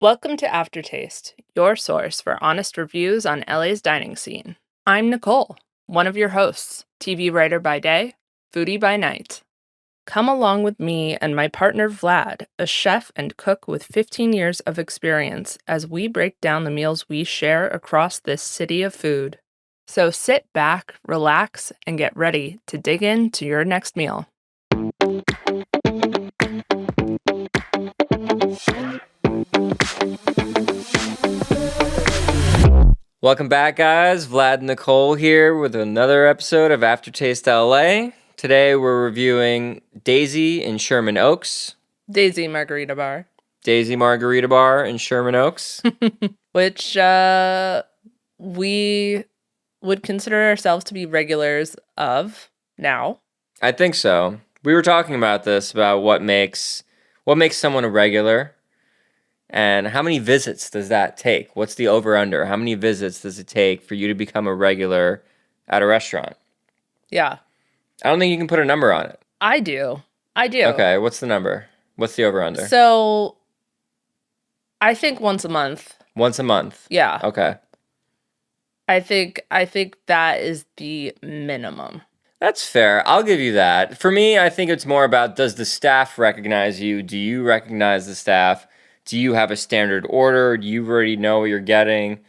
Welcome to Aftertaste, your source for honest reviews on LA's dining scene. I'm Nicole, one of your hosts, TV writer by day, foodie by night. Come along with me and my partner Vlad, a chef and cook with 15 years of experience, as we break down the meals we share across this city of food. So sit back, relax, and get ready to dig into your next meal. Welcome back, guys. Vlad and Nicole here with another episode of Aftertaste LA. Today we're reviewing Daisy in Sherman Oaks. Daisy Margarita Bar. Daisy Margarita Bar in Sherman Oaks. Which we would consider ourselves to be regulars of now. I think so. We were talking about this, about what makes someone a regular. And how many visits does that take? What's the over-under? How many visits does it take for you to become a regular at a restaurant? Yeah. I don't think you can put a number on it. I do. Okay, what's the number? What's the over-under? So, I think once a month. Once a month? Yeah. Okay. I think that is the minimum. That's fair. I'll give you that. For me, I think it's more about, does the staff recognize you? Do you recognize the staff? Do you have a standard order? Do you already know what you're getting?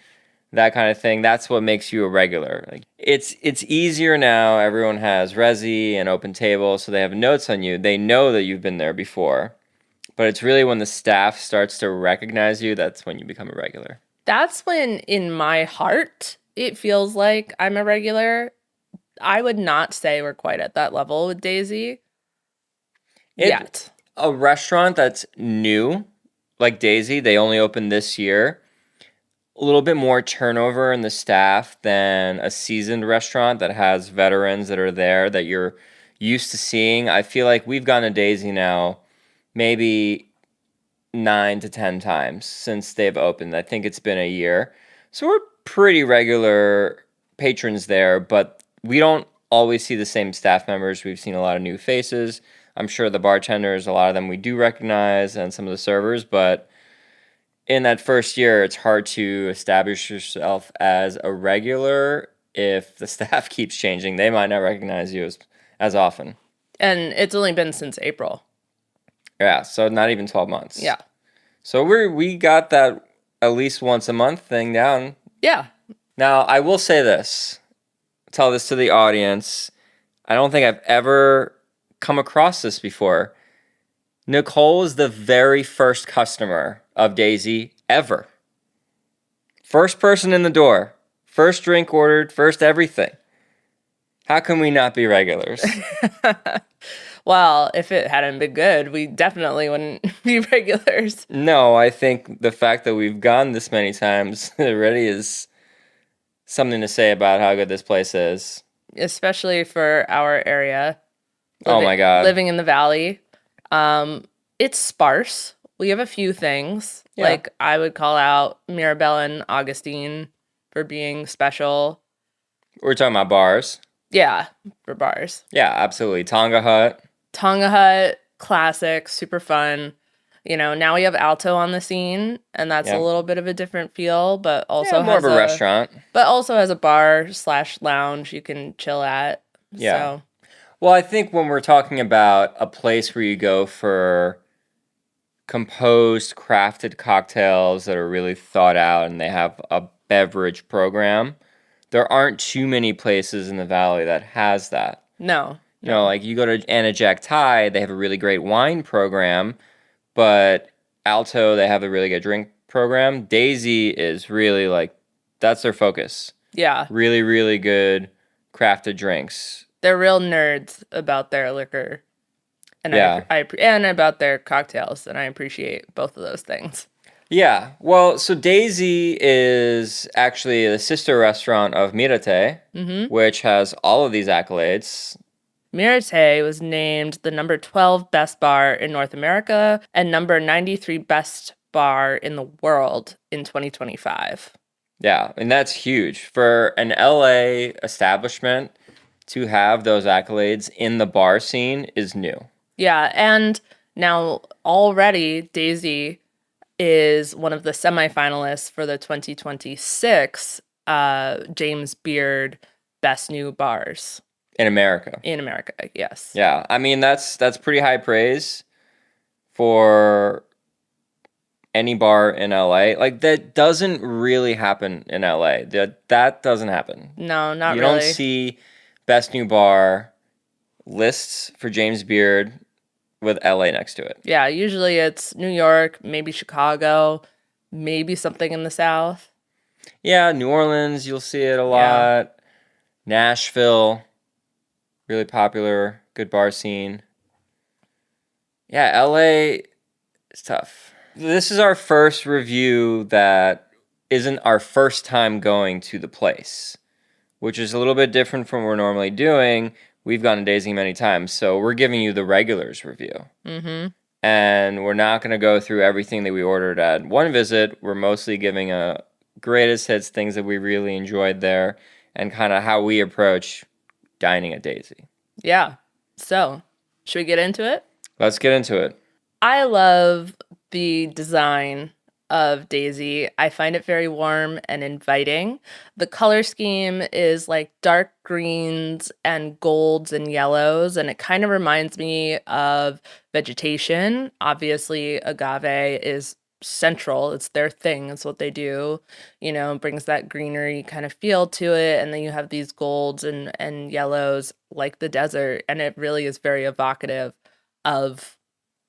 That kind of thing. That's what makes you a regular. Like, it's easier now. Everyone has Resi and Open Table, so they have notes on you. They know that you've been there before. But it's really when the staff starts to recognize you, that's when you become a regular. That's when, in my heart, it feels like I'm a regular. I would not say we're quite at that level with Daisy yet. A restaurant that's new, like Daisy, they only opened this year. A little bit more turnover in the staff than a seasoned restaurant that has veterans that are there that you're used to seeing. I feel like we've gone to Daisy now maybe 9 to 10 times since they've opened. I think it's been a year. So we're pretty regular patrons there, but we don't always see the same staff members. We've seen a lot of new faces. I'm sure the bartenders, a lot of them we do recognize, and some of the servers, but in that first year, it's hard to establish yourself as a regular if the staff keeps changing. They might not recognize you as often. And it's only been since April. Yeah, so not even 12 months. Yeah. So we got that at least once a month thing down. Yeah. Now, I will say this. Tell this to the audience. I don't think I've ever come across this before. Nicole is the very first customer of Daisy ever. First person in the door. First drink ordered. First everything. How can we not be regulars? Well, if it hadn't been good, we definitely wouldn't be regulars. No, I think the fact that we've gone this many times already is something to say about how good this place is. Especially for our area. Oh my God. Living in the valley. It's sparse. We have a few things. Yeah. Like, I would call out Mirabelle and Augustine for being special. We're talking about bars. Yeah, for bars. Yeah, absolutely. Tonga Hut, classic, super fun. You know, now we have Alto on the scene, and that's a little bit of a different feel, but also more has of a restaurant. But also has a bar/lounge you can chill at. Yeah. So. Well, I think when we're talking about a place where you go for composed, crafted cocktails that are really thought out and they have a beverage program, there aren't too many places in the valley that has that. No. You know, like you go to Anna Jack Thai, they have a really great wine program, but Alto, they have a really good drink program. Daisy is really like, that's their focus. Yeah. Really, really good crafted drinks. They're real nerds about their liquor. And and about their cocktails, and I appreciate both of those things. Yeah. Well, so Daisy is actually the sister restaurant of Mirate, which has all of these accolades. Mirate was named the number 12 best bar in North America and number 93 best bar in the world in 2025. Yeah, and that's huge. For an LA establishment to have those accolades in the bar scene is new. Yeah, and now already Daisy is one of the semifinalists for the 2026 James Beard Best New Bars. In America. In America, yes. Yeah, I mean, that's pretty high praise for any bar in LA. Like, that doesn't really happen in LA. That doesn't happen. No, not You really. don't see Best New Bar lists for James Beard with LA next to it. Yeah, usually it's New York, maybe Chicago, maybe something in the South. Yeah, New Orleans, you'll see it a lot. Nashville, really popular, good bar scene. Yeah, LA is tough. This is our first review that isn't our first time going to the place, which is a little bit different from what we're normally doing. We've gone to Daisy many times, so we're giving you the regulars review. Mm-hmm. And we're not going to go through everything that we ordered at one visit. We're mostly giving a greatest hits, things that we really enjoyed there, and kind of how we approach dining at Daisy. Yeah. So, should we get into it? Let's get into it. I love the design of Daisy. I find it very warm and inviting. The color scheme is like dark greens and golds and yellows, and it kind of reminds me of vegetation. Obviously, agave is central. It's their thing. It's what they do. You know, brings that greenery kind of feel to it. And then you have these golds and yellows like the desert. And it really is very evocative of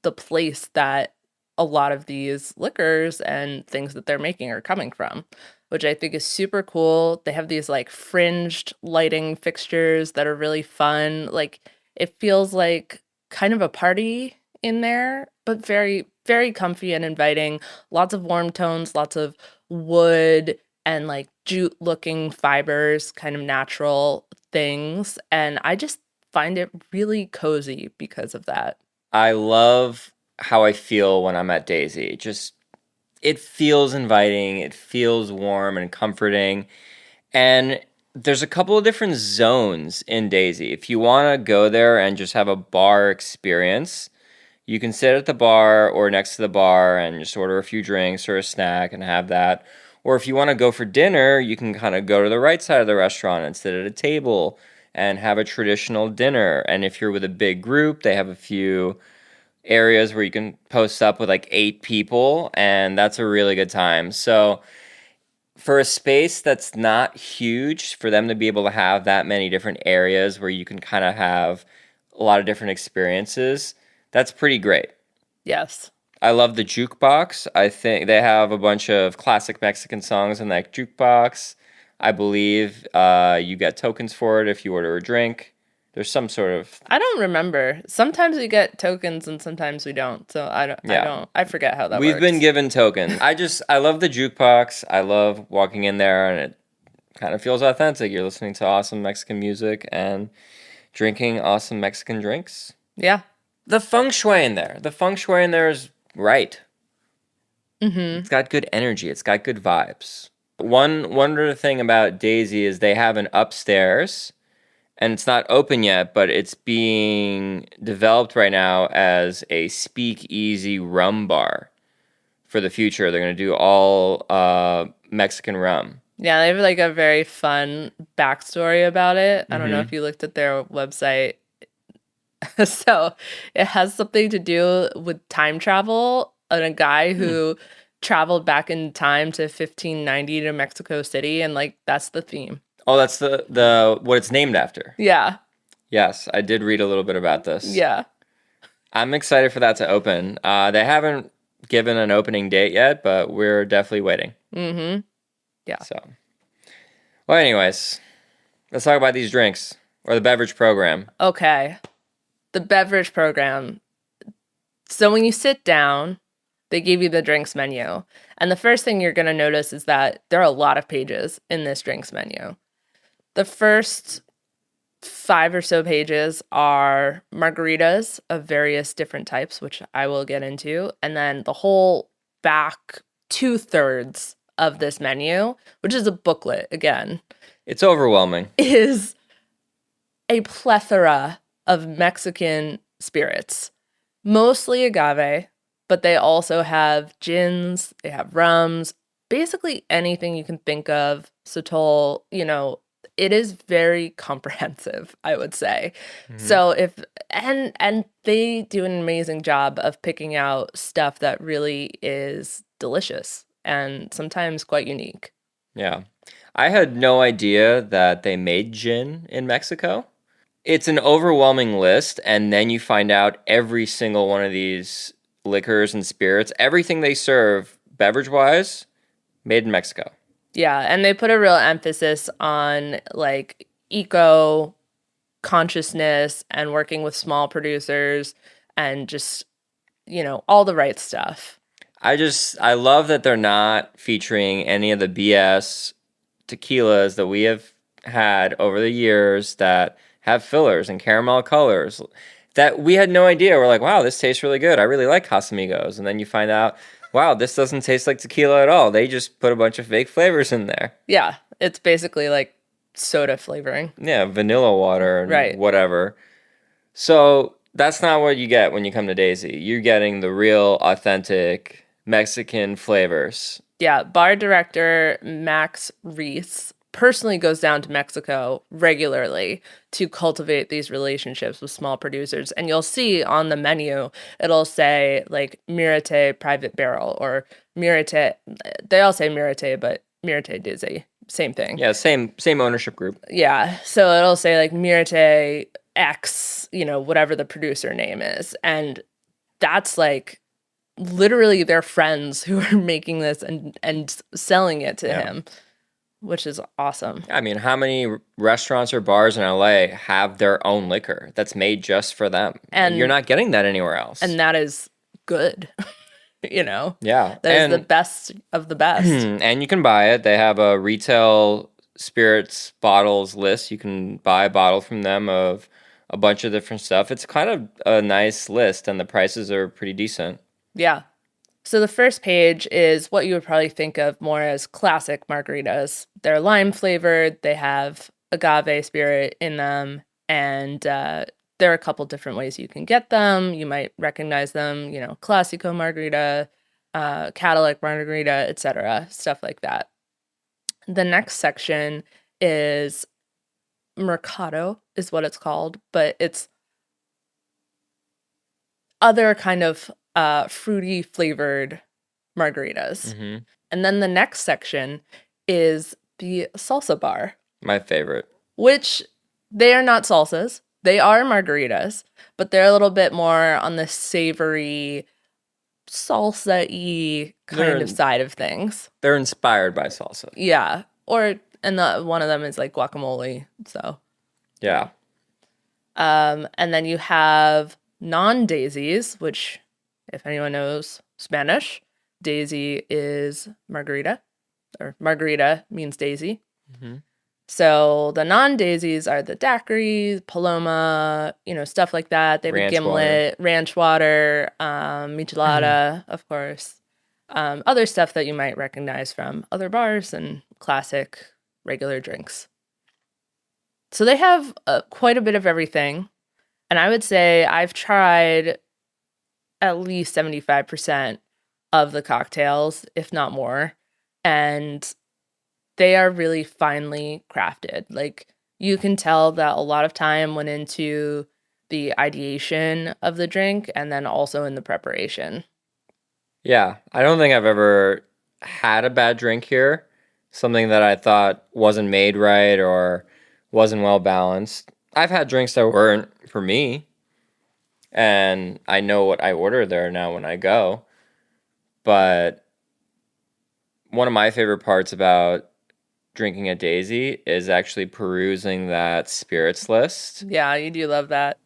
the place that a lot of these liquors and things that they're making are coming from, which I think is super cool. They have these like fringed lighting fixtures that are really fun. Like it feels like kind of a party in there, but very, very comfy and inviting. Lots of warm tones, lots of wood and like jute looking fibers, kind of natural things. And I just find it really cozy because of that. I love how I feel when I'm at Daisy. It feels inviting, it feels warm and comforting. And there's a couple of different zones in Daisy. If you want to go there and just have a bar experience, you can sit at the bar or next to the bar and just order a few drinks or a snack and have that. Or if you want to go for dinner, you can kind of go to the right side of the restaurant and sit at a table and have a traditional dinner. And if you're with a big group, they have a few areas where you can post up with like 8 people, and that's a really good time. So for a space that's not huge, for them to be able to have that many different areas where you can kind of have a lot of different experiences, that's pretty great. Yes. I love the jukebox. I think they have a bunch of classic Mexican songs in that jukebox. I believe you get tokens for it if you order a drink. There's some sort of... I don't remember. Sometimes we get tokens and sometimes we don't. So I forget how that works. We've been given tokens. I love the jukebox. I love walking in there and it kind of feels authentic. You're listening to awesome Mexican music and drinking awesome Mexican drinks. Yeah. The feng shui in there. The feng shui in there is right. Mm-hmm. It's got good energy. It's got good vibes. One other thing about Daisy is they have an upstairs, and it's not open yet, but it's being developed right now as a speakeasy rum bar for the future. They're going to do all Mexican rum. Yeah, they have like a very fun backstory about it. I don't know if you looked at their website. So it has something to do with time travel and a guy who traveled back in time to 1590 to Mexico City, and like that's the theme. Oh, that's the what it's named after. Yeah. Yes, I did read a little bit about this. Yeah. I'm excited for that to open. They haven't given an opening date yet, but we're definitely waiting. Mm-hmm. Yeah. So, well, anyways, let's talk about these drinks or the beverage program. Okay. The beverage program. So when you sit down, they give you the drinks menu. And the first thing you're going to notice is that there are a lot of pages in this drinks menu. The first 5 or so pages are margaritas of various different types, which I will get into. And then the whole back 2/3 of this menu, which is a booklet again. It's overwhelming. Is a plethora of Mexican spirits, mostly agave, but they also have gins, they have rums, basically anything you can think of. Sotol, it is very comprehensive, I would say. Hmm. So if and they do an amazing job of picking out stuff that really is delicious and sometimes quite unique. Yeah. I had no idea that they made gin in Mexico. It's an overwhelming list, and then you find out every single one of these liquors and spirits, everything they serve beverage wise, made in Mexico. Yeah, and they put a real emphasis on like eco consciousness and working with small producers and just, all the right stuff. I love that they're not featuring any of the BS tequilas that we have had over the years that have fillers and caramel colors that we had no idea. We're like, wow, this tastes really good. I really like Casamigos. And then you find out, wow, this doesn't taste like tequila at all. They just put a bunch of fake flavors in there. Yeah, it's basically like soda flavoring. Yeah, vanilla water and Right. whatever. So that's not what you get when you come to Daisy. You're getting the real, authentic Mexican flavors. Yeah, bar director Max Reese personally goes down to Mexico regularly to cultivate these relationships with small producers. And you'll see on the menu, it'll say like Mirate Private Barrel or Mirate. They all say Mirate, but Mirate Dizzy, same thing. Yeah, same ownership group. Yeah, so it'll say like Mirate X, whatever the producer name is. And that's like literally their friends who are making this and selling it to Yeah. him, which is awesome. I mean, how many restaurants or bars in LA have their own liquor that's made just for them? And you're not getting that anywhere else. And that is good. Yeah. That is the best of the best. And you can buy it. They have a retail spirits bottles list. You can buy a bottle from them of a bunch of different stuff. It's kind of a nice list, and the prices are pretty decent. Yeah. So the first page is what you would probably think of more as classic margaritas. They're lime flavored, they have agave spirit in them, and there are a couple different ways you can get them. You might recognize them, Classico margarita, Cadillac margarita, etc., stuff like that. The next section is Mercado, is what it's called, but it's other kind of fruity flavored margaritas. Mm-hmm. And then the next section is the salsa bar. My favorite. Which they are not salsas. They are margaritas, but they're a little bit more on the savory, salsa-y kind of side of things. They're inspired by salsa. Yeah. One of them is like guacamole. So. Yeah. And then you have non-daisies, which, if anyone knows Spanish, daisy is margarita, or margarita means daisy. Mm-hmm. So the non-daisies are the daiquiris, paloma, stuff like that. They have a gimlet, ranch water, michelada, of course. Other stuff that you might recognize from other bars and classic regular drinks. So they have quite a bit of everything. And I would say I've tried at least 75% of the cocktails, if not more. And they are really finely crafted. Like, you can tell that a lot of time went into the ideation of the drink and then also in the preparation. Yeah, I don't think I've ever had a bad drink here. Something that I thought wasn't made right or wasn't well balanced. I've had drinks that weren't for me, and I know what I order there now when I go. But one of my favorite parts about drinking at Daisy is actually perusing that spirits list. Yeah, you do love that.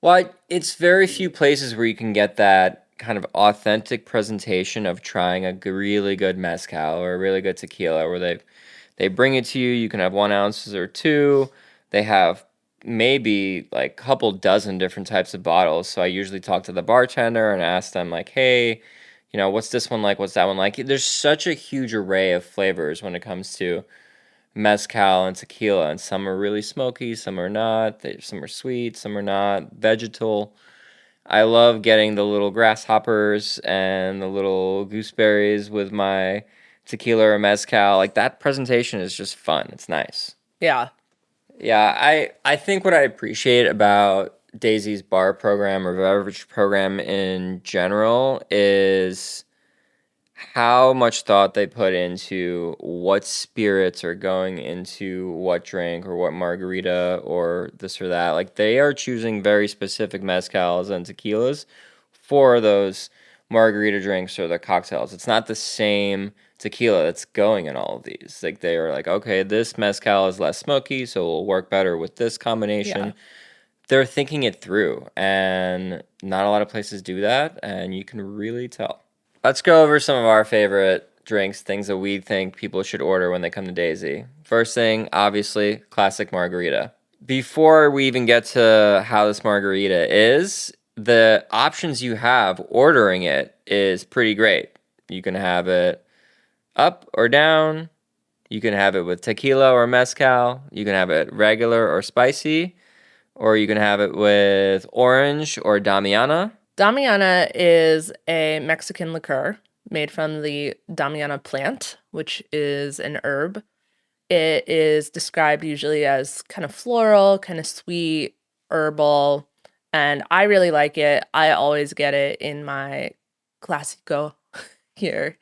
Well, it's very few places where you can get that kind of authentic presentation of trying a really good mezcal or a really good tequila, where they bring it to you. You can have 1 ounce or 2. They have maybe like a couple dozen different types of bottles. So I usually talk to the bartender and ask them like, hey, what's this one like? What's that one like? There's such a huge array of flavors when it comes to mezcal and tequila, and some are really smoky, some are not. Some are sweet, some are not. Vegetal. I love getting the little grasshoppers and the little gooseberries with my tequila or mezcal. Like, that presentation is just fun. It's nice. Yeah. Yeah, I think what I appreciate about Daisy's bar program or beverage program in general is how much thought they put into what spirits are going into what drink or what margarita or this or that. Like, they are choosing very specific mezcals and tequilas for those margarita drinks or the cocktails. It's not the same tequila that's going in all of these. Like, they are like, okay, this mezcal is less smoky, so it will work better with this combination. Yeah. They're thinking it through, and not a lot of places do that, and you can really tell. Let's go over some of our favorite drinks, things that we think people should order when they come to Daisy. First thing, obviously, classic margarita. Before we even get to how this margarita is, the options you have ordering it is pretty great. You can have it up or down. You can have it with tequila or mezcal. You can have it regular or spicy. Or you can have it with orange or Damiana. Damiana is a Mexican liqueur made from the Damiana plant, which is an herb. It is described usually as kind of floral, kind of sweet, herbal, and I really like it. I always get it in my Classico here.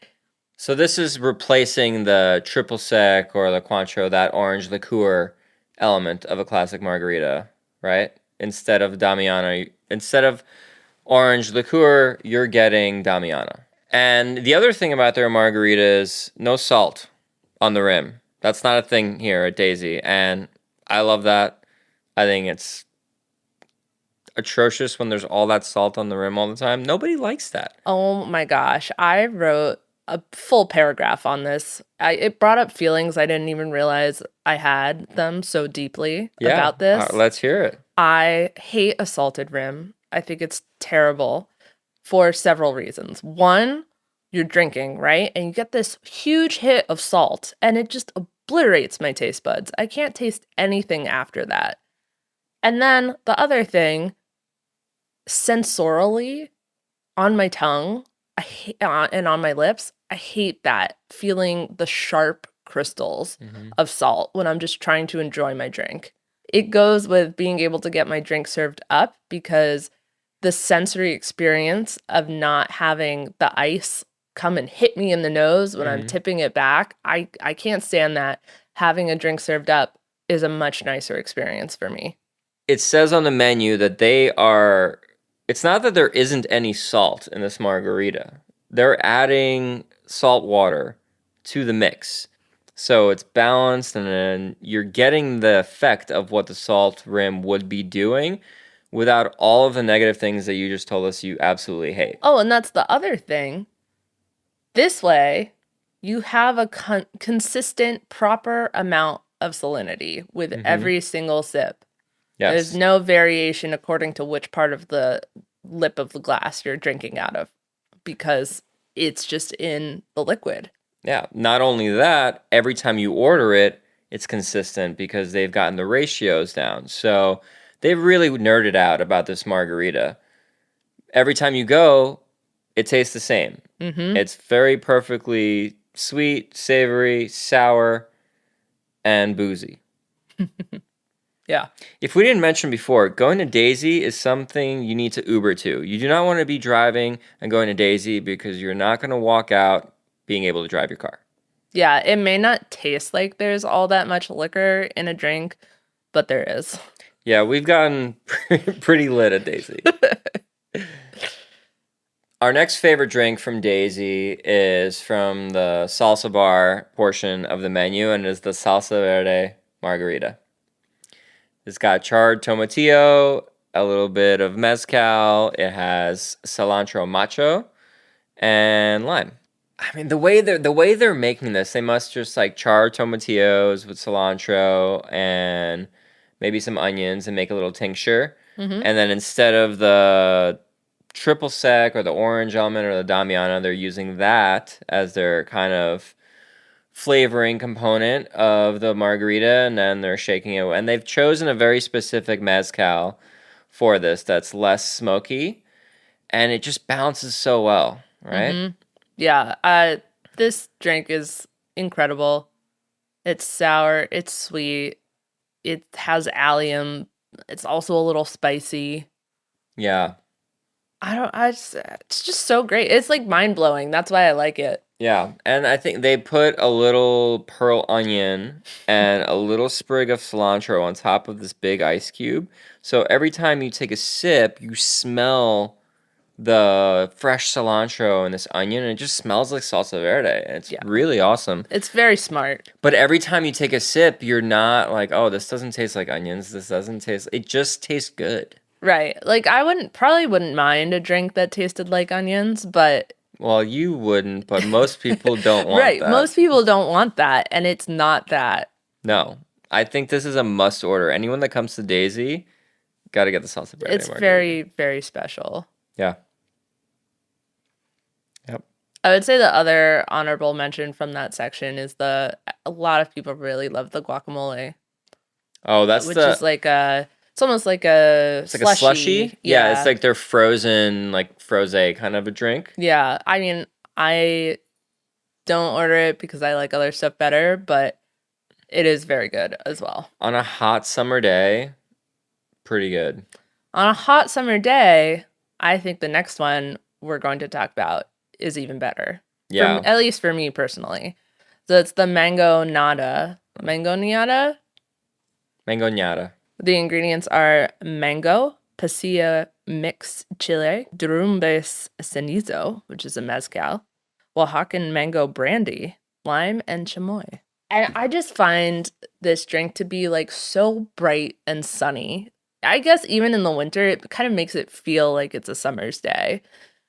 So this is replacing the triple sec or the Cointreau, that orange liqueur element of a classic margarita, right? Instead of Damiana, instead of orange liqueur, you're getting Damiana. And the other thing about their margarita is no salt on the rim. That's not a thing here at Daisy, and I love that. I think it's atrocious when there's all that salt on the rim all the time. Nobody likes that. Oh my gosh, I wrote a full paragraph on this. It brought up feelings I didn't even realize I had them so deeply about this. Let's hear it. I hate a salted rim. I think it's terrible for several reasons. One, you're drinking, right? And you get this huge hit of salt, and it just obliterates my taste buds. I can't taste anything after that. And then the other thing, sensorially, on my tongue, and on my lips, I hate that feeling the sharp crystals of salt when I'm just trying to enjoy my drink. It goes with being able to get my drink served up because the sensory experience of not having the ice come and hit me in the nose when I'm tipping it back, I can't stand that. Having a drink served up is a much nicer experience for me. It says on the menu that they are... It's not that there isn't any salt in this margarita. They're adding salt water to the mix. So it's balanced, and then you're getting the effect of what the salt rim would be doing without all of the negative things that you just told us you absolutely hate. Oh, and that's the other thing. This way, you have a consistent, proper amount of salinity with every single sip. Yes. There's no variation according to which part of the lip of the glass you're drinking out of because it's just in the liquid. Yeah, not only that, every time you order it, it's consistent because they've gotten the ratios down. So they've really nerded out about this margarita. Every time you go, it tastes the same. It's very perfectly sweet, savory, sour, and boozy. Yeah. If we didn't mention before, going to Daisy is something you need to Uber to. You do not want to be driving and going to Daisy because you're not going to walk out being able to drive your car. Yeah, it may not taste like there's all that much liquor in a drink, but there is. Yeah, we've gotten pretty lit at Daisy. Our next favorite drink from Daisy is from the salsa bar portion of the menu, and is the Salsa Verde Margarita. It's got charred tomatillo, a little bit of mezcal. It has cilantro macho and lime. I mean, the way they're making this, they must just like char tomatillos with cilantro and maybe some onions and make a little tincture. And then instead of the triple sec or the orange element or the Damiana, they're using that as their kind of flavoring component of the margarita, and then they're shaking it. And they've chosen a very specific mezcal for this that's less smoky. and it just balances so well, right? Mm-hmm. Yeah. This drink is incredible. It's sour. It's sweet. It has allium. It's also a little spicy. Yeah. It's just so great. It's like mind blowing. That's why I like it. Yeah, and I think they put a little pearl onion and a little sprig of cilantro on top of this big ice cube. So every time you take a sip, you smell the fresh cilantro and this onion, and it just smells like salsa verde. And it's really awesome. It's very smart. But every time you take a sip, you're not like, oh, this doesn't taste like onions. This doesn't taste. It just tastes good. Right. Like I wouldn't mind a drink that tasted like onions, but well, you wouldn't, but most people don't want right, that. Most people don't want that, and it's not that. No. I think this is a must order. Anyone that comes to Daisy, got to get the salsa verde It's margarita. very, very special. Yeah. Yep. I would say the other honorable mention from that section is a lot of people really love the guacamole. Oh, that's which is like it's almost like a slushy. Like a slushy? Yeah, it's like their frozen, like frosé kind of a drink. Yeah, I mean, I don't order it because I like other stuff better, but it is very good as well. On a hot summer day, pretty good. On a hot summer day, I think the next one we're going to talk about is even better. Yeah. At least for me personally. So it's the Mangoneada. Mangoneada? Mangoneada. The ingredients are mango, pasilla mix chile, durumbes cenizo, which is a mezcal, Oaxacan mango brandy, lime, and chamoy. And I just find this drink to be like so bright and sunny. I guess even in the winter, it kind of makes it feel like it's a summer's day.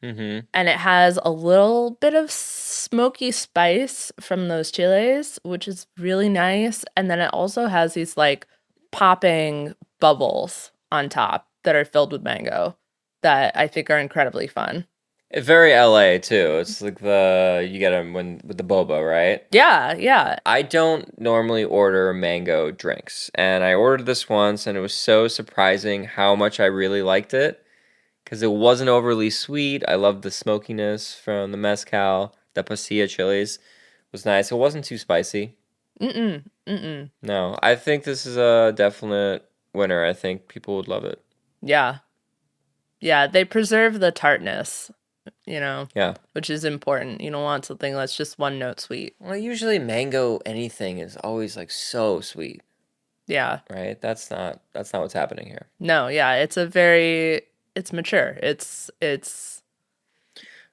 Mm-hmm. And it has a little bit of smoky spice from those chiles, which is really nice. And then it also has these like popping bubbles on top that are filled with mango that I think are incredibly fun. It's very LA too. It's like you get them with the boba, right? Yeah, yeah. I don't normally order mango drinks, and I ordered this once, and it was so surprising how much I really liked it because it wasn't overly sweet. I loved the smokiness from the mezcal. The pasilla chilies was nice. It wasn't too spicy. No, I think this is a definite winner. I think people would love it. Yeah. Yeah, they preserve the tartness, Yeah. which is important. You don't want something that's just one note sweet. Well, usually mango anything is always like so sweet. Yeah. Right? That's not what's happening here. No, yeah, it's mature. It's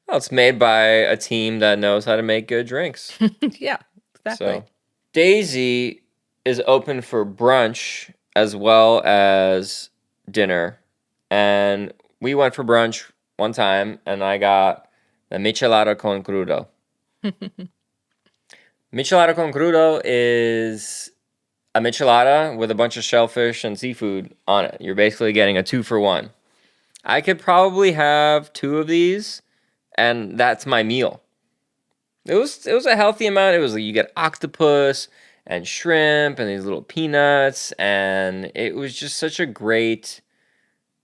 Well, it's made by a team that knows how to make good drinks. yeah, exactly. So, Daisy is open for brunch as well as dinner. And we went for brunch one time, and I got the Michelada Con Crudo. Michelada Con Crudo is a michelada with a bunch of shellfish and seafood on it. You're basically getting a 2-for-1. I could probably have 2 of these, and that's my meal. It was a healthy amount. It was like you get octopus and shrimp and these little peanuts, and it was just such a great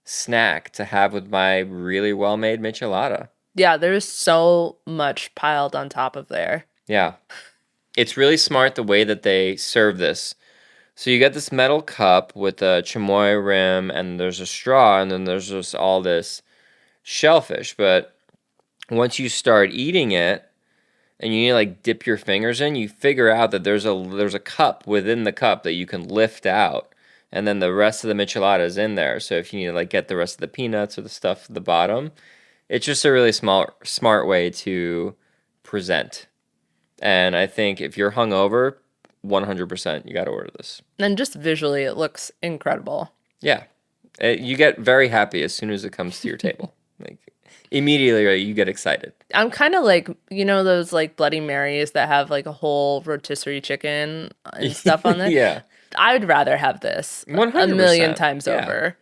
snack to have with my really well-made michelada. Yeah, there's so much piled on top of there. Yeah. It's really smart the way that they serve this. So you get this metal cup with a chamoy rim, and there's a straw, and then there's just all this shellfish. But once you start eating it, and you need to like dip your fingers in, you figure out that there's a cup within the cup that you can lift out, and then the rest of the michelada is in there. So if you need to like get the rest of the peanuts or the stuff at the bottom, it's just a really smart way to present. And I think if you're hungover, 100% you got to order this. And just visually, it looks incredible. Yeah, you get very happy as soon as it comes to your table. Like immediately, you get excited. I'm kind of like, those like Bloody Marys that have like a whole rotisserie chicken and stuff on there. Yeah, I'd rather have this 100%. a million times over.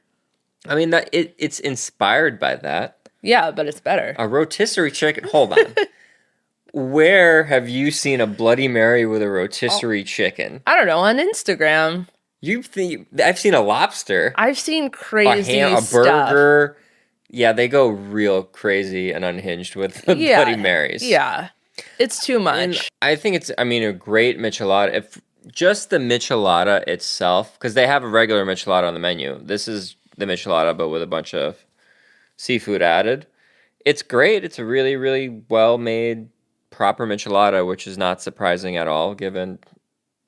I mean that it's inspired by that. Yeah, but it's better. A rotisserie chicken. Hold on. Where have you seen a Bloody Mary with a rotisserie chicken? I don't know, on Instagram. I've seen a lobster. I've seen crazy a burger. Yeah, they go real crazy and unhinged with the Bloody Yeah, Marys. yeah. It's too And much. I think it's, I mean, a great michelada. If just the michelada itself, because they have a regular michelada on the menu. This is the michelada, but with a bunch of seafood added. It's great. It's a really, really well made, proper michelada, which is not surprising at all given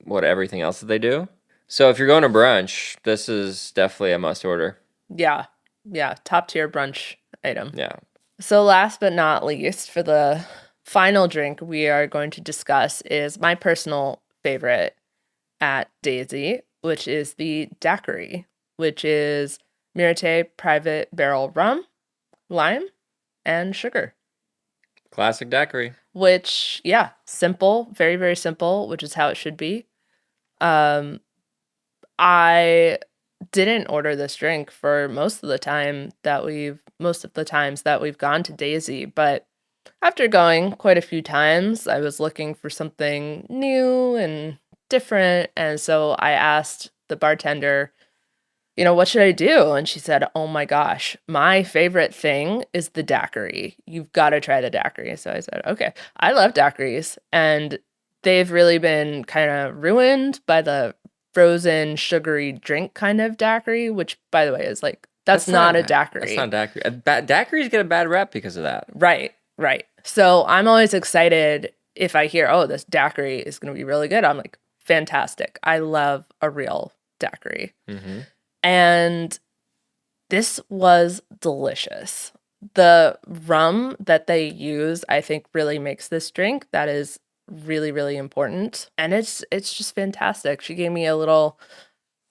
what everything else that they do. So if you're going to brunch, this is definitely a must order. Yeah, yeah. Top tier brunch item. Yeah. So, last but not least, for the final drink we are going to discuss is my personal favorite at Daisy, which is the daiquiri, which is Mirate private barrel rum, lime, and sugar. Classic daiquiri. Which, yeah, simple, very, very simple, which is how it should be. Um, I didn't order this drink for most of the times that we've gone to Daisy, but after going quite a few times, I was looking for something new and different, and so I asked the bartender, what should I do? And she said, "Oh my gosh, my favorite thing is the daiquiri. You've got to try the daiquiri." So I said, "Okay." I love daiquiris, and they've really been kind of ruined by the frozen sugary drink kind of daiquiri, which, by the way, is like that's not a That's daiquiri. not daiquiri. Daiquiris get a bad rep because of that. Right, right. So I'm always excited if I hear, "Oh, this daiquiri is going to be really good." I'm like, fantastic. I love a real daiquiri. Mm-hmm. And this was delicious. The rum that they use, I think, really makes this drink. That is really, really important. And it's just fantastic. She gave me a little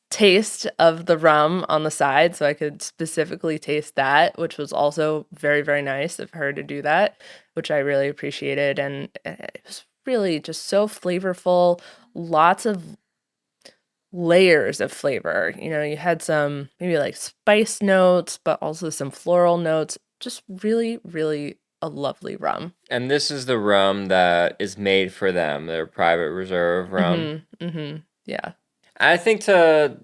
taste of the rum on the side so I could specifically taste that, which was also very, very nice of her to do that, which I really appreciated. And it was really just so flavorful, lots of layers of flavor. You had some maybe like spice notes, but also some floral notes. Just really, really a lovely rum. And this is the rum that is made for them, their private reserve rum. Yeah. I think to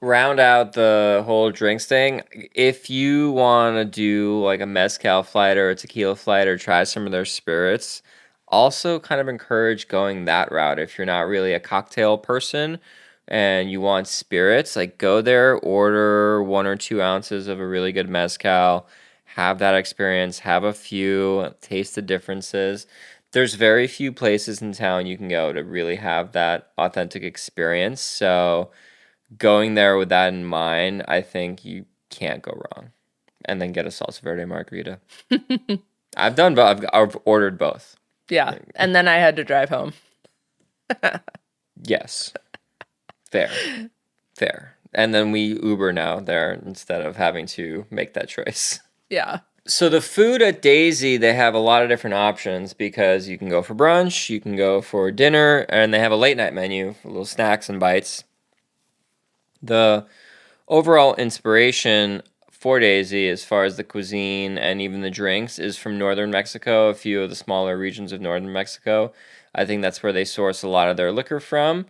round out the whole drinks thing, if you want to do like a mezcal flight or a tequila flight or try some of their spirits, also kind of encourage going that route. If you're not really a cocktail person and you want spirits, like go there, order 1 or 2 ounces of a really good mezcal, have that experience, have a few, taste the differences. There's very few places in town you can go to really have that authentic experience. So going there with that in mind, I think you can't go wrong. And then get a salsa verde margarita. I've done both. I've ordered both. Yeah. And then I had to drive home. Yes. Fair. Fair. And then we Uber now there instead of having to make that choice. Yeah. So the food at Daisy, they have a lot of different options because you can go for brunch, you can go for dinner, and they have a late night menu for little snacks and bites. The overall inspiration for Daisy, as far as the cuisine and even the drinks, is from northern Mexico, a few of the smaller regions of northern Mexico. I think that's where they source a lot of their liquor from.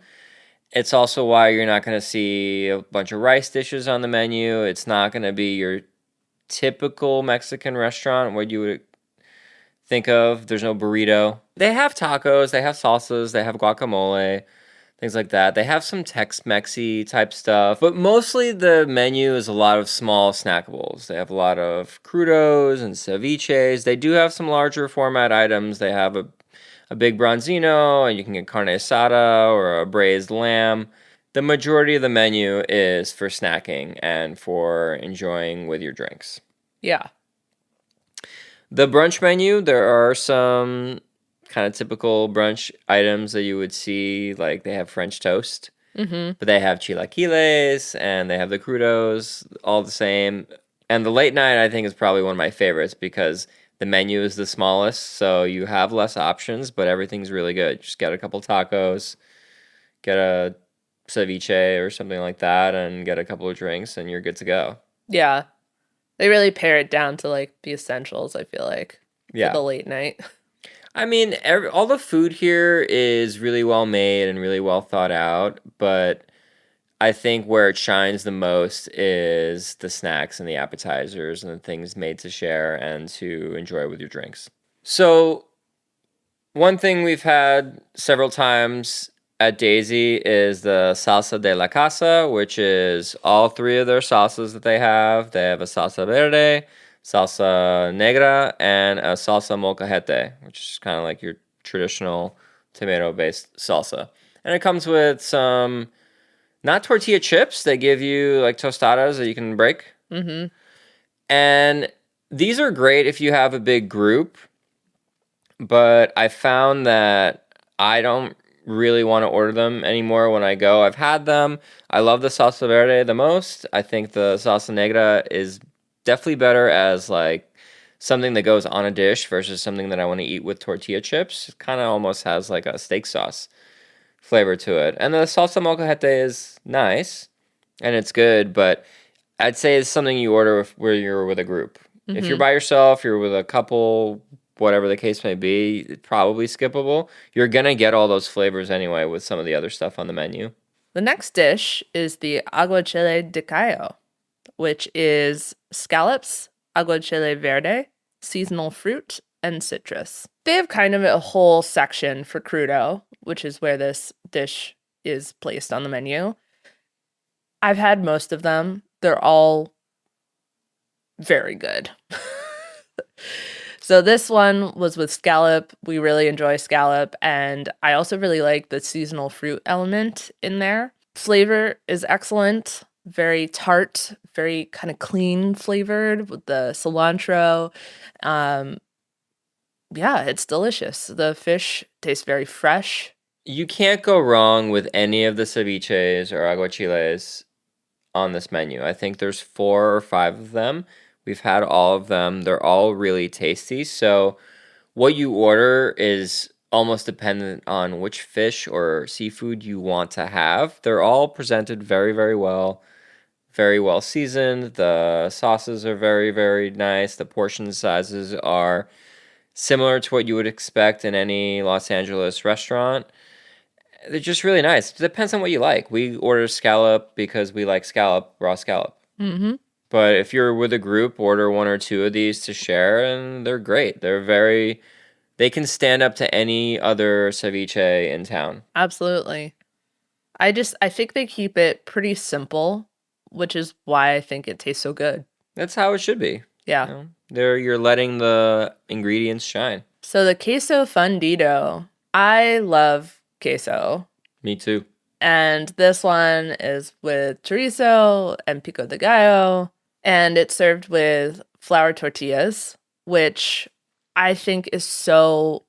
It's also why you're not going to see a bunch of rice dishes on the menu. It's not going to be your typical Mexican restaurant, what you would think of. There's no burrito. They have tacos, they have salsas, they have guacamole, things like that. They have some Tex-Mexy type stuff, but mostly the menu is a lot of small snackables. They have a lot of crudos and ceviches. They do have some larger format items. They have a big bronzino, and you can get carne asada or a braised lamb. The majority of the menu is for snacking and for enjoying with your drinks. Yeah. The brunch menu, there are some kind of typical brunch items that you would see, like they have French toast, but they have chilaquiles and they have the crudos, all the same. And the late night, I think, is probably one of my favorites because the menu is the smallest, so you have less options, but everything's really good. Just get a couple tacos, get a ceviche or something like that, and get a couple of drinks, and you're good to go. Yeah. They really pare it down to like the essentials, I feel like, for the late night. I mean, all the food here is really well made and really well thought out, but I think where it shines the most is the snacks and the appetizers and the things made to share and to enjoy with your drinks. So, one thing we've had several times at Daisy is the Salsa de la Casa, which is all three of their salsas that they have. They have a salsa verde, salsa negra, and a salsa molcajete, which is kind of like your traditional tomato-based salsa. And it comes with some, not tortilla chips. They give you like tostadas that you can break. Mm-hmm. And these are great if you have a big group. But I found that I don't really want to order them anymore when I go. I've had them. I love the salsa verde the most. I think the salsa negra is definitely better as like something that goes on a dish versus something that I want to eat with tortilla chips. It kind of almost has like a steak sauce flavor to it. And the salsa molcajete is nice and it's good, but I'd say it's something you order where you're with a group. Mm-hmm. If you're by yourself, you're with a couple, whatever the case may be, it's probably skippable. You're going to get all those flavors anyway with some of the other stuff on the menu. The next dish is the Aguachile de Cayo, which is scallops, Aguachile Verde, seasonal fruit, and citrus. They have kind of a whole section for crudo, which is where this dish is placed on the menu. I've had most of them. They're all very good. So this one was with scallop. We really enjoy scallop, and I also really like the seasonal fruit element in there. Flavor is excellent, very tart, very kind of clean flavored with the cilantro. Yeah, it's delicious. The fish tastes very fresh. You can't go wrong with any of the ceviches or aguachiles on this menu. I think there's 4 or 5 of them. We've had all of them. They're all really tasty. So what you order is almost dependent on which fish or seafood you want to have. They're all presented very, very well seasoned. The sauces are very, very nice. The portion sizes are similar to what you would expect in any Los Angeles restaurant. They're just really nice. It depends on what you like. We order scallop because we like scallop, raw scallop. Mm-hmm. But if you're with a group, order 1 or 2 of these to share, and they're great. They can stand up to any other ceviche in town. Absolutely. I think they keep it pretty simple, which is why I think it tastes so good. That's how it should be. Yeah. You're letting the ingredients shine. So the Queso Fundido. I love queso. Me too. And this one is with chorizo and pico de gallo. And it's served with flour tortillas, which I think is so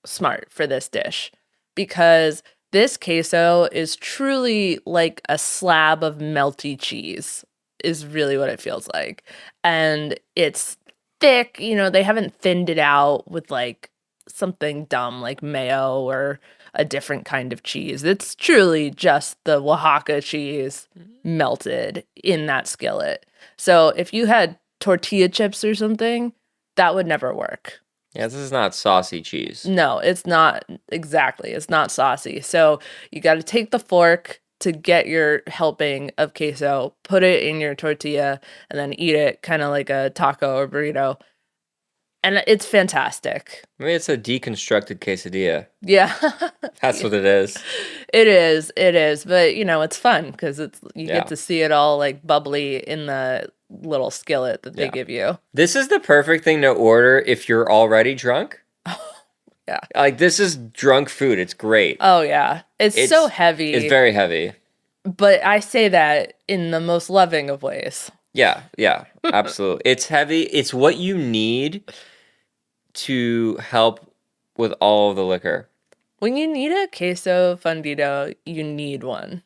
smart for this dish because this queso is truly like a slab of melty cheese is really what it feels like. And it's thick, they haven't thinned it out with like something dumb like mayo or a different kind of cheese. It's truly just the Oaxaca cheese melted in that skillet. So if you had tortilla chips or something, that would never work. Yeah, this is not saucy cheese. No, it's not. Exactly. It's not saucy. So you got to take the fork to get your helping of queso, put it in your tortilla, and then eat it kind of like a taco or burrito. And it's fantastic. I mean, it's a deconstructed quesadilla. Yeah. That's what it is. It is. But, it's fun because you get to see it all like bubbly in the little skillet that they give you. This is the perfect thing to order if you're already drunk. Yeah. Like, this is drunk food. It's great. Oh, yeah. It's so heavy. It's very heavy. But I say that in the most loving of ways. Yeah, absolutely. It's heavy. It's what you need to help with all of the liquor. When you need a queso fundido, you need one.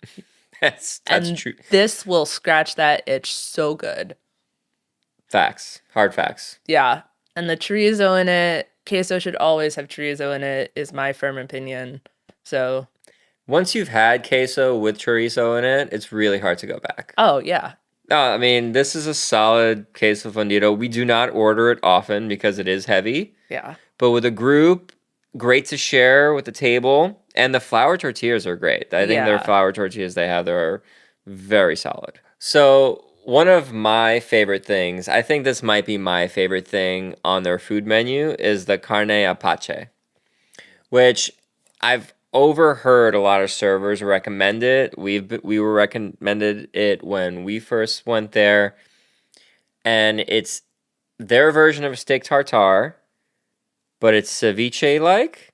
That's true. This will scratch that itch so good. Facts. Hard facts. Yeah. And the chorizo in it, queso should always have chorizo in it, is my firm opinion. So once you've had queso with chorizo in it, it's really hard to go back. Oh, yeah. No, I mean, this is a solid queso fundido. We do not order it often because it is heavy. Yeah. But with a group, great to share with the table. And the flour tortillas are great. I think their flour tortillas they have there are Very solid. So one of my favorite things, I think this might be my favorite thing on their food menu, is the Carne Apache, which I've overheard a lot of servers recommend it. We were recommended it when we first went there, and it's their version of a steak tartare, but it's ceviche like.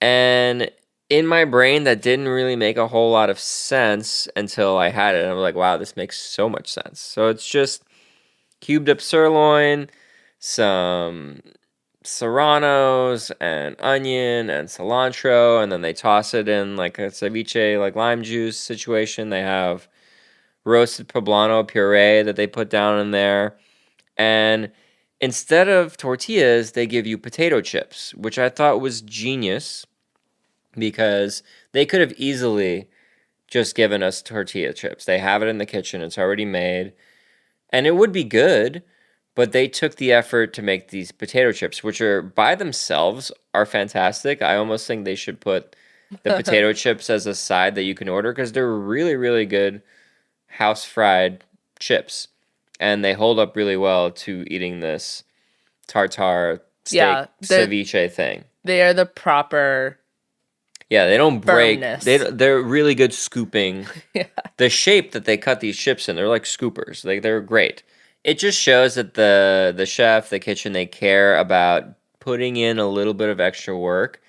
And in my brain, that didn't really make a whole lot of sense until I had it. And I'm like, wow, this makes so much sense. So it's just cubed up sirloin, some serranos, and onion and cilantro, and then they toss it in like a ceviche, like lime juice situation. They have roasted poblano puree that they put down in there. And instead of tortillas, they give you potato chips, which I thought was genius because they could have easily just given us tortilla chips. They have it in the kitchen, it's already made, and it would be good, but they took the effort to make these potato chips, which are by themselves are fantastic. I almost think they should put the potato chips as a side that you can order because they're really, really good house fried chips. And they hold up really well to eating this tartare steak ceviche thing. They are the proper. Yeah, they don't break. Firmness. They're really good scooping. Yeah. The shape that they cut these chips in, they're like scoopers. They're great. It just shows that the chef, the kitchen, they care about putting in a little bit of extra work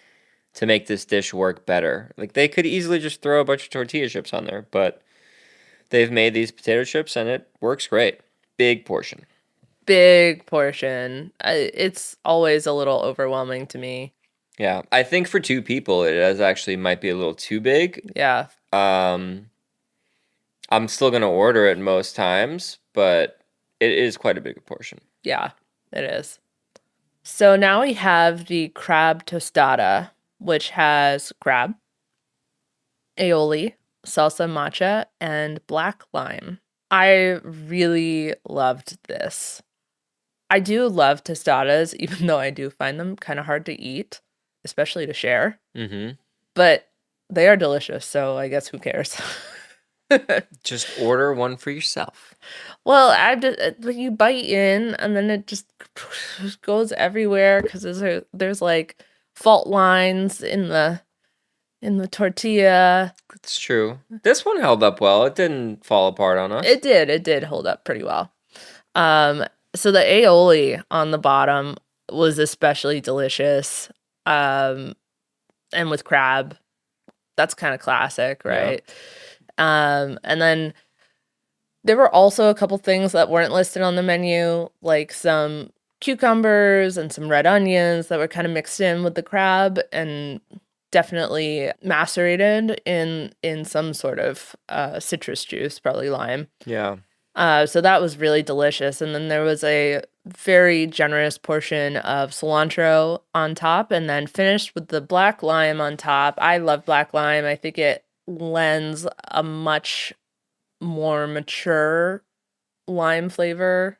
to make this dish work better. Like they could easily just throw a bunch of tortilla chips on there, but they've made these potato chips and it works great. Big portion. Big portion. It's always a little overwhelming to me. Yeah, I think for two people, it is actually might be a little too big. Yeah. I'm still gonna order it most times, but it is quite a big portion. Yeah, it is. So now we have the crab tostada, which has crab, aioli, salsa matcha, and black lime. I really loved this. I do love tostadas, even though I do find them kind of hard to eat, especially to share. Mm-hmm. But they are delicious, so I guess who cares? Just order one for yourself. Well, you bite in, and then it just goes everywhere because there's like fault lines in the tortilla. That's true. This one held up well. It didn't fall apart on us. It did hold up pretty well. So the aioli on the bottom was especially delicious. And with crab, that's kind of classic, right? Yeah. And then there were also a couple things that weren't listed on the menu, like some cucumbers and some red onions that were kind of mixed in with the crab and definitely macerated in some sort of citrus juice, probably lime. Yeah. So that was really delicious. And then there was a very generous portion of cilantro on top and then finished with the black lime on top. I love black lime. I think it lends a much more mature lime flavor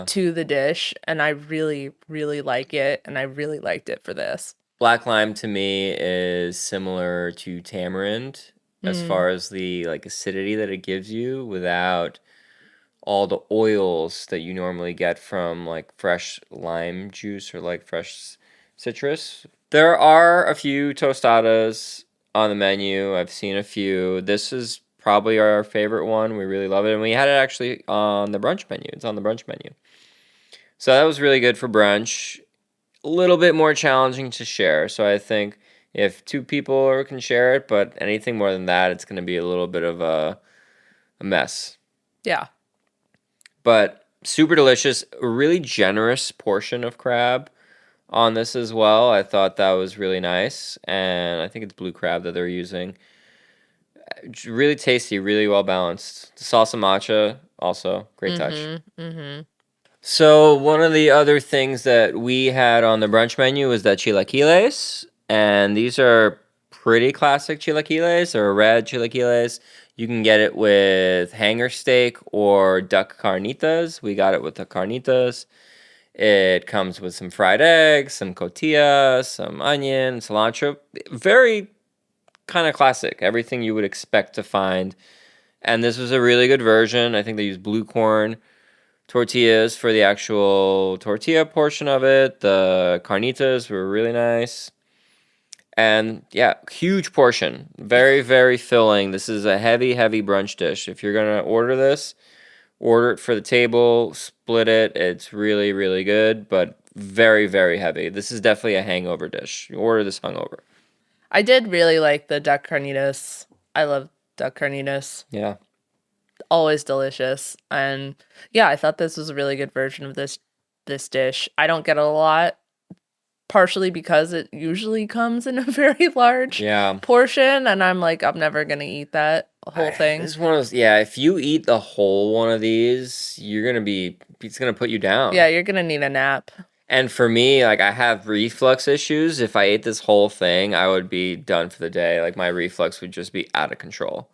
to the dish. And I really, really like it. And I really liked it for this. Black lime to me is similar to tamarind as far as the like acidity that it gives you without all the oils that you normally get from like fresh lime juice or like fresh citrus. There are a few tostadas on the menu. I've seen a few. This is probably our favorite one. We really love it. And we had it actually on the brunch menu. It's on the brunch menu. So that was really good for brunch. A little bit more challenging to share. So I think if two people can share it, but anything more than that, it's going to be a little bit of a mess. Yeah. But super delicious. A really generous portion of crab on this as well. I thought that was really nice. And I think it's blue crab that they're using. Really tasty, really well balanced. The salsa matcha, also great touch. Mm-hmm. So one of the other things that we had on the brunch menu was the chilaquiles, and these are pretty classic chilaquiles, or red chilaquiles. You can get it with hanger steak or duck carnitas. We got it with the carnitas. It comes with some fried eggs, some cotija, some onion, cilantro. Very kind of classic. Everything you would expect to find. And this was a really good version. I think they used blue corn tortillas for the actual tortilla portion of it. The carnitas were really nice. And yeah, huge portion. Very, very filling. This is a heavy, heavy brunch dish. If you're going to order this, order it for the table, split it. It's really, really good, but very, very heavy. This is definitely a hangover dish. You order this hungover. I did really like the duck carnitas. I love duck carnitas. Yeah. Always delicious. And yeah, I thought this was a really good version of this dish. I don't get it a lot, partially because it usually comes in a very large portion, and I'm like, I'm never gonna eat that whole thing. This is one of those, if you eat the whole one of these, it's gonna put you down. Yeah, you're gonna need a nap. And for me, like, I have reflux issues. If I ate this whole thing, I would be done for the day. Like, my reflux would just be out of control.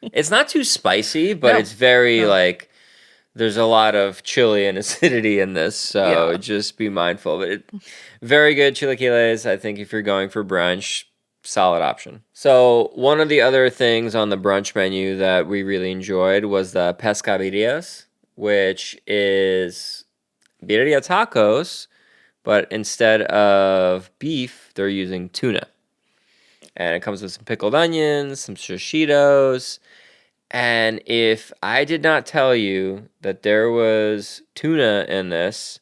It's not too spicy, but it's very, like, there's a lot of chili and acidity in this, so just be mindful. But very good chilaquiles. I think if you're going for brunch, solid option. So one of the other things on the brunch menu that we really enjoyed was the Quesabirrias, which is birria tacos, but instead of beef, they're using tuna. And it comes with some pickled onions, some shishitos. And if I did not tell you that there was tuna in this,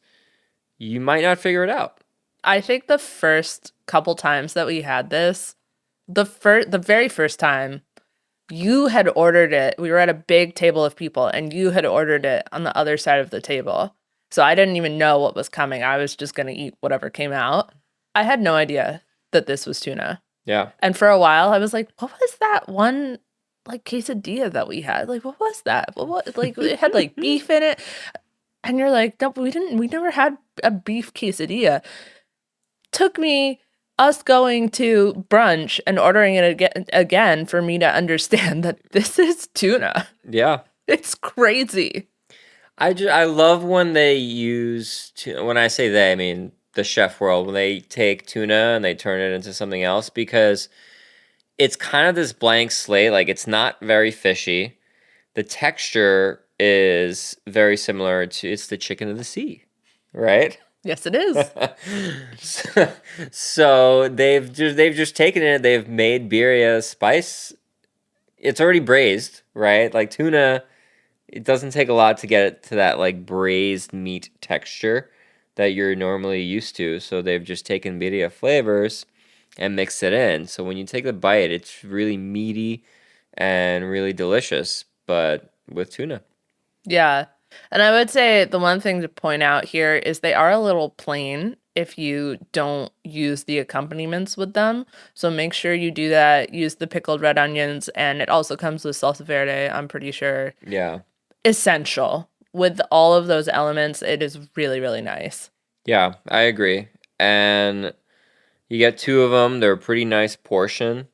you might not figure it out. I think the first couple times that we had this, the very first time, you had ordered it. We were at a big table of people, and you had ordered it on the other side of the table. So I didn't even know what was coming. I was just going to eat whatever came out. I had no idea that this was tuna. Yeah. And for a while, I was like, what was that one, like, quesadilla that we had? Like, what was that? What like, it had, like, beef in it. And you're like, no, we never had a beef quesadilla. Took me us going to brunch and ordering it again for me to understand that this is tuna. Yeah. It's crazy. I love when they use tuna. When I say they, I mean the chef world, when they take tuna and they turn it into something else, because it's kind of this blank slate. Like, it's not very fishy. The texture is very similar to, it's the chicken of the sea, right? Yes, it is. So they've just taken it. They've made birria spice. It's already braised, right? Like, tuna, it doesn't take a lot to get it to that, like, braised meat texture that you're normally used to. So they've just taken birria flavors and mixed it in. So when you take the bite, it's really meaty and really delicious, but with tuna. Yeah. And I would say the one thing to point out here is they are a little plain if you don't use the accompaniments with them. So make sure you do that. Use the pickled red onions, and it also comes with salsa verde, I'm pretty sure. Yeah. Essential. With all of those elements, it is really, really nice. Yeah, I agree. And you get two of them. They're a pretty nice portion.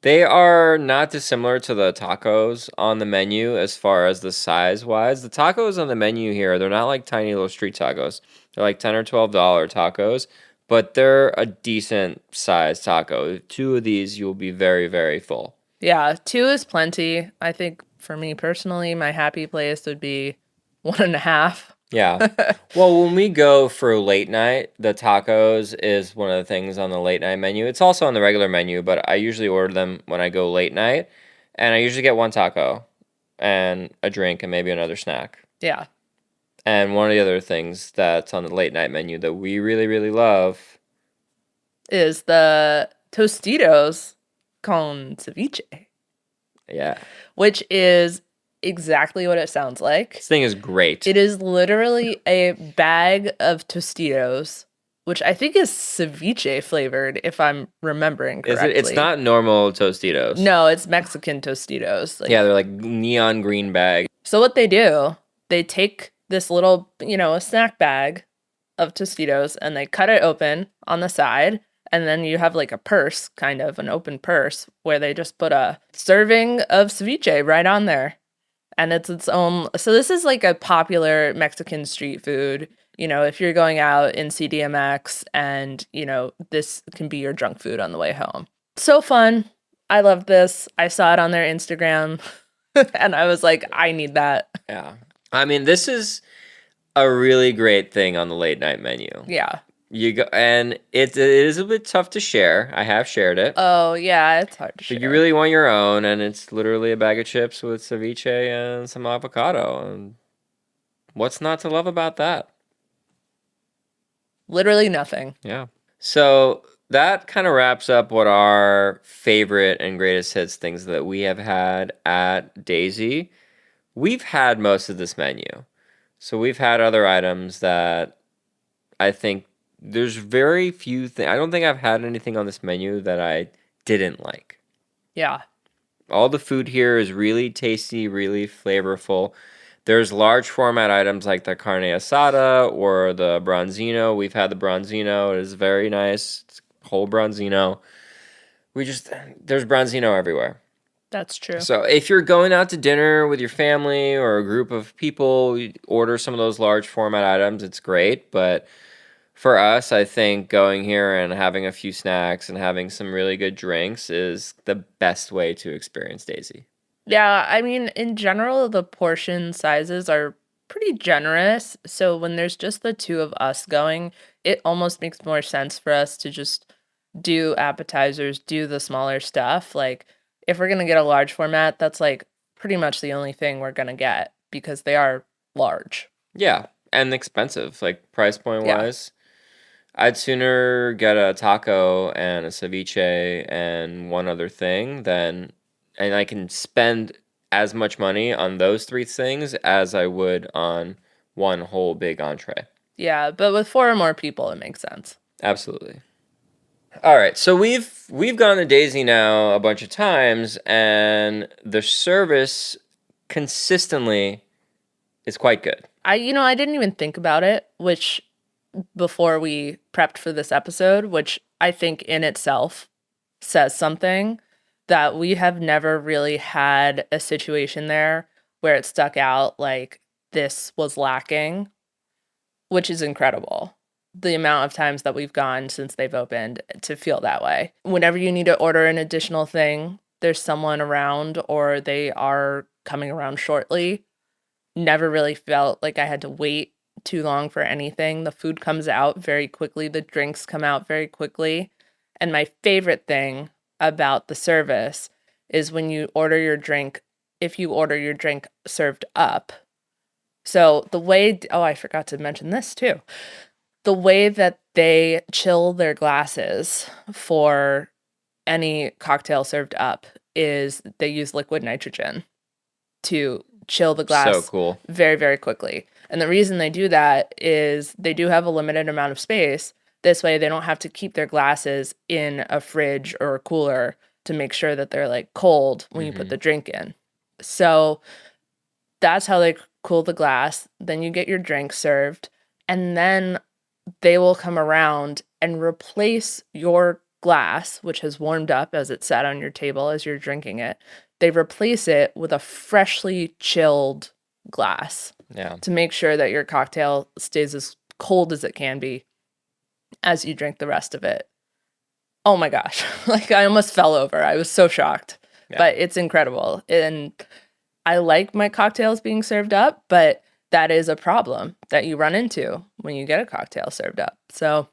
They are not dissimilar to the tacos on the menu as far as the size-wise. The tacos on the menu here, they're not like tiny little street tacos. They're like $10 or $12 tacos, but they're a decent size taco. Two of these, you'll be very, very full. Yeah, two is plenty. I think for me personally, my happy place would be 1.5. Yeah. Well, when we go for late night, the tacos is one of the things on the late night menu. It's also on the regular menu, but I usually order them when I go late night. And I usually get one taco and a drink and maybe another snack. Yeah. And one of the other things that's on the late night menu that we really, really love is the Tostitos con ceviche. Yeah. Which is exactly what it sounds like. This thing is great. It is literally a bag of Tostitos, which I think is ceviche flavored, if I'm remembering correctly. It's not normal Tostitos. No, it's Mexican Tostitos. Yeah, they're like neon green bag. So what they do, they take this little, a snack bag of Tostitos, and they cut it open on the side. And then you have like a purse, kind of an open purse, where they just put a serving of ceviche right on there. And it's its own. So this is like a popular Mexican street food. If you're going out in CDMX, and, this can be your junk food on the way home. So fun. I love this. I saw it on their Instagram and I was like, I need that. Yeah. I mean, this is a really great thing on the late night menu. Yeah. You go, and it is a bit tough to share. I have shared it. Oh, yeah, it's hard to share. But you really want your own, and it's literally a bag of chips with ceviche and some avocado. And what's not to love about that? Literally nothing. Yeah. So that kind of wraps up what our favorite and greatest hits things that we have had at Daisy. We've had most of this menu. So we've had other items that I think there's very few things. I don't think I've had anything on this menu that I didn't like. Yeah. All the food here is really tasty, really flavorful. There's large format items like the carne asada or the bronzino. We've had the bronzino. It is very nice. It's whole bronzino. There's bronzino everywhere. That's true. So if you're going out to dinner with your family or a group of people, you order some of those large format items. It's great. But for us, I think going here and having a few snacks and having some really good drinks is the best way to experience Daisy. Yeah, I mean, in general, the portion sizes are pretty generous. So when there's just the two of us going, it almost makes more sense for us to just do appetizers, do the smaller stuff. Like, if we're going to get a large format, that's like pretty much the only thing we're going to get because they are large. Yeah, and expensive, like price point Yeah. wise. I'd sooner get a taco and a ceviche and one other thing and I can spend as much money on those three things as I would on one whole big entree. Yeah, but with 4 or more people, it makes sense. Absolutely. All right, so we've gone to Daisy now a bunch of times, and the service consistently is quite good. I didn't even think about it, which before we prepped for this episode, which I think in itself says something that we have never really had a situation there where it stuck out like this was lacking, which is incredible. The amount of times that we've gone since they've opened to feel that way. Whenever you need to order an additional thing, there's someone around or they are coming around shortly. Never really felt like I had to wait too long for anything. The food comes out very quickly. The drinks come out very quickly. And my favorite thing about the service is when you order your drink, if you order your drink served up. So I forgot to mention this too. The way that they chill their glasses for any cocktail served up is they use liquid nitrogen to chill the glass So cool. very, very quickly. And the reason they do that is they do have a limited amount of space. This way they don't have to keep their glasses in a fridge or a cooler to make sure that they're like cold when you put the drink in. So that's how they cool the glass. Then you get your drink served, and then they will come around and replace your glass, which has warmed up as it sat on your table as you're drinking it. They replace it with a freshly chilled glass to make sure that your cocktail stays as cold as it can be as you drink the rest of it. Oh my gosh. Like I almost fell over. I was so shocked. Yeah. But it's incredible. And I like my cocktails being served up, but that is a problem that you run into when you get a cocktail served up. So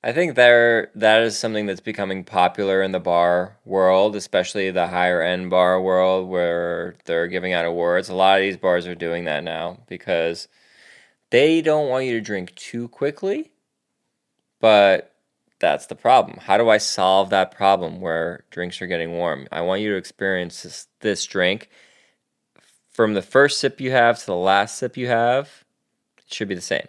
I think that is something that's becoming popular in the bar world, especially the higher end bar world where they're giving out awards. A lot of these bars are doing that now because they don't want you to drink too quickly, but that's the problem. How do I solve that problem where drinks are getting warm? I want you to experience this drink from the first sip you have to the last sip you have. It should be the same.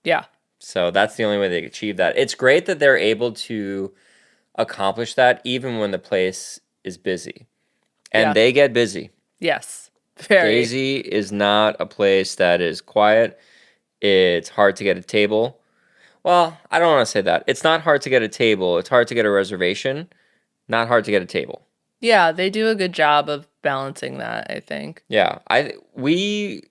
Yeah. So that's the only way they achieve that. It's great that they're able to accomplish that even when the place is busy. And they get busy. Yes. Very. Daisy is not a place that is quiet. It's hard to get a table. Well, I don't want to say that. It's not hard to get a table. It's hard to get a reservation. Not hard to get a table. Yeah, they do a good job of balancing that, I think. Yeah. We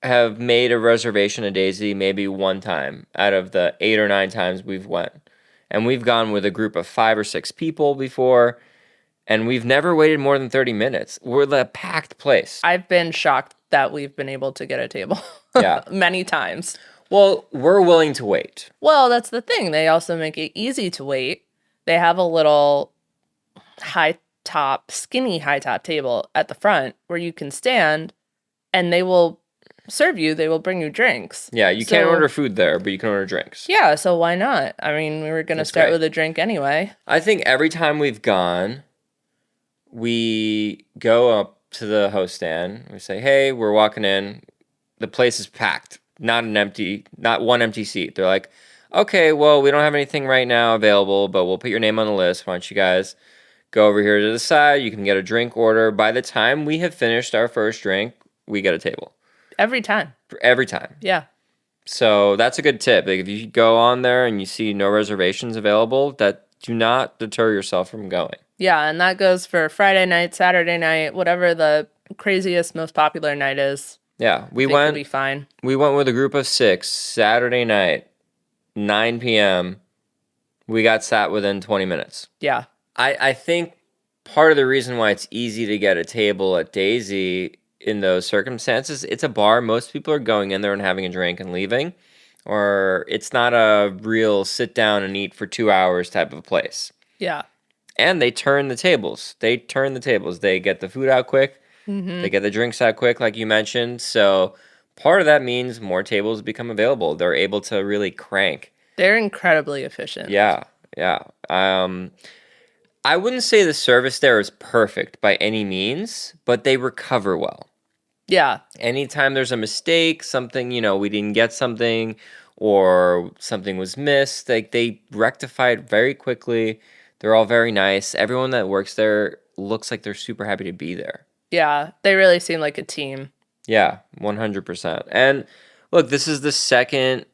have made a reservation at Daisy maybe one time out of the 8 or 9 times we've went. And we've gone with a group of 5 or 6 people before. And we've never waited more than 30 minutes. We're the packed place. I've been shocked that we've been able to get a table. Yeah. Many times. Well, we're willing to wait. Well, that's the thing. They also make it easy to wait. They have a little skinny high top table at the front where you can stand and they will serve you. They will bring you drinks. Yeah, you can't order food there, but you can order drinks. Yeah, so why not? I mean, we were going to start with a drink anyway. I think every time we've gone, we go up to the host stand. We say, hey, we're walking in. The place is packed. Not one empty seat. They're like, okay, well, we don't have anything right now available, but we'll put your name on the list. Why don't you guys go over here to the side? You can get a drink order. By the time we have finished our first drink, we get a table. Every time. Every time. Yeah. So that's a good tip. Like if you go on there and you see no reservations available, that do not deter yourself from going. Yeah, and that goes for Friday night, Saturday night, whatever the craziest, most popular night is. Yeah, we'll be fine. We went with a group of 6 Saturday night, 9 p.m. We got sat within 20 minutes. Yeah. I think part of the reason why it's easy to get a table at Daisy in those circumstances, it's a bar. Most people are going in there and having a drink and leaving, or it's not a real sit down and eat for 2 hours type of place. Yeah. And they turn the tables. They get the food out quick. Mm-hmm. They get the drinks out quick, like you mentioned. So part of that means more tables become available. They're able to really crank. They're incredibly efficient. Yeah. I wouldn't say the service there is perfect by any means, but they recover well. Yeah. Anytime there's a mistake, something, we didn't get something or something was missed, like they rectify it very quickly. They're all very nice. Everyone that works there looks like they're super happy to be there. Yeah, they really seem like a team. Yeah, 100%. And look, this is the second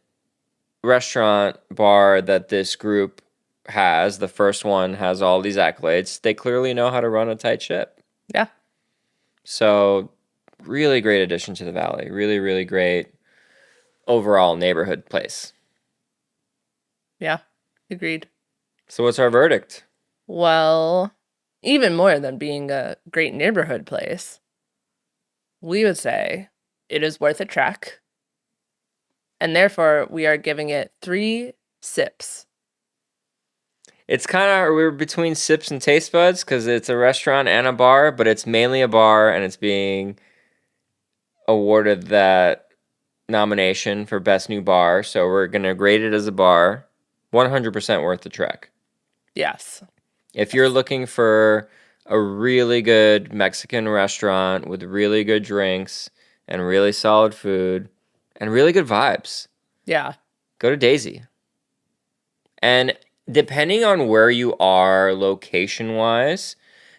restaurant bar that this group has. The first one has all these accolades. They clearly know how to run a tight ship. Yeah. So really great addition to the Valley. Really, really great overall neighborhood place. Yeah, agreed. So what's our verdict? Well, even more than being a great neighborhood place, we would say it is worth a trek. And therefore, we are giving it 3 sips. It's we're between sips and taste buds because it's a restaurant and a bar, but it's mainly a bar and it's being awarded that nomination for Best New Bar. So we're going to grade it as a bar. 100% worth the trek. Yes. If you're looking for a really good Mexican restaurant with really good drinks and really solid food and really good vibes, yeah, go to Daisy. And depending on where you are location-wise,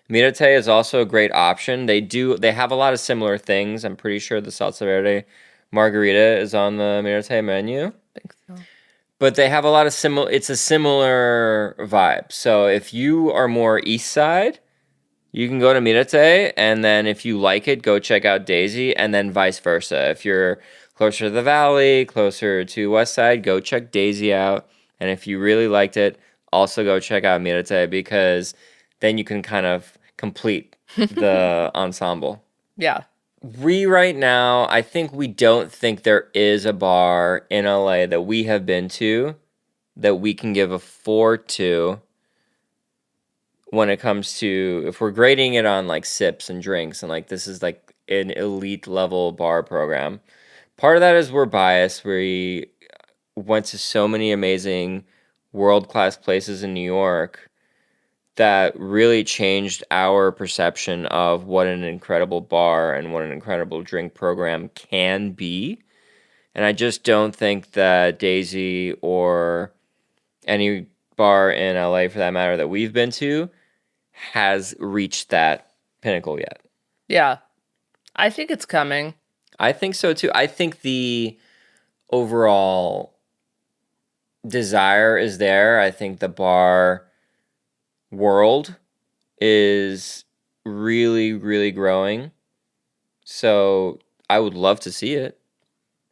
Mirate is also a great option. They have a lot of similar things. I'm pretty sure the Salsa Verde Margarita is on the Mirate menu. I think so. But they have a lot of it's a similar vibe. So if you are more east side, you can go to Mirate, and then if you like it, go check out Daisy, and then vice versa. If you're closer to the Valley, closer to west side, go check Daisy out. And if you really liked it, also go check out Mirate, because then you can kind of complete the ensemble. Yeah. Right now, I think we don't think there is a bar in LA that we have been to that we can give a 4 to when it comes to, if we're grading it on like sips and drinks and like this is like an elite level bar program. Part of that is we're biased. We went to so many amazing world-class places in New York that really changed our perception of what an incredible bar and what an incredible drink program can be. And I just don't think that Daisy or any bar in LA, for that matter, that we've been to has reached that pinnacle yet. Yeah. I think it's coming. I think so too. I think the overall desire is there. I think the bar world is really, really growing. So I would love to see it.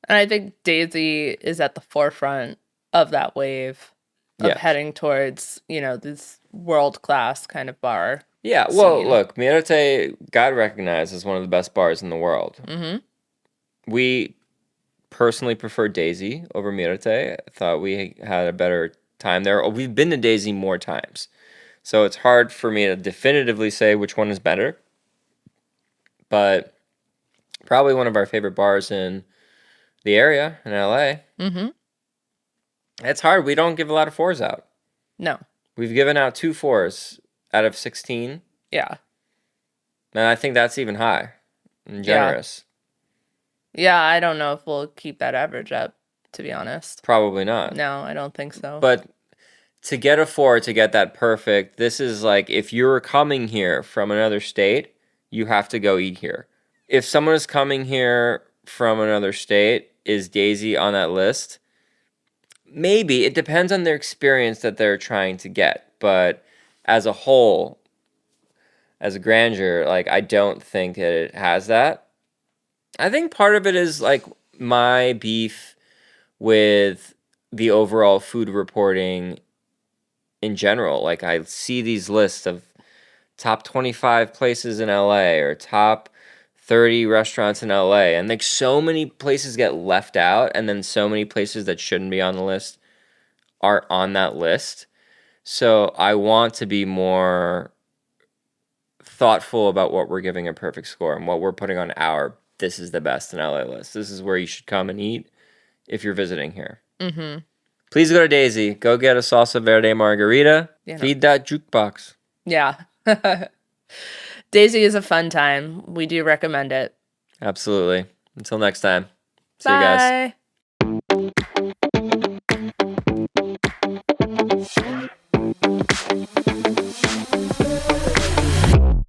And I think Daisy is at the forefront of that wave of heading towards, this world-class kind of bar. Yeah, well, scene. look, Mirate got recognized as one of the best bars in the world. Mm-hmm. We personally prefer Daisy over Mirate. I thought we had a better time there. We've been to Daisy more times, so it's hard for me to definitively say which one is better. But probably one of our favorite bars in the area in LA. Mm-hmm. It's hard. We don't give a lot of 4s out. No. We've given out 2 4s out of 16. Yeah. And I think that's even high and Yeah. generous. Yeah, I don't know if we'll keep that average up, to be honest. Probably not. No, I don't think so. But to get a 4, to get that perfect, this is like if you're coming here from another state, you have to go eat here. If someone is coming here from another state, is Daisy on that list? Maybe. It depends on their experience that they're trying to get. But as a whole, as a grandeur, like, I don't think that it has that. I think part of it is like my beef with the overall food reporting in general. Like, I see these lists of top 25 places in LA or top 30 restaurants in LA, and like so many places get left out, and then so many places that shouldn't be on the list are on that list. So I want to be more thoughtful about what we're giving a perfect score and what we're putting on our this is the best in LA list. This is where you should come and eat if you're visiting here. Mm-hmm. Please go to Daisy. Go get a Salsa Verde Margarita. Yeah. Feed that jukebox. Yeah. Daisy is a fun time. We do recommend it. Absolutely. Until next time. See you guys. Bye.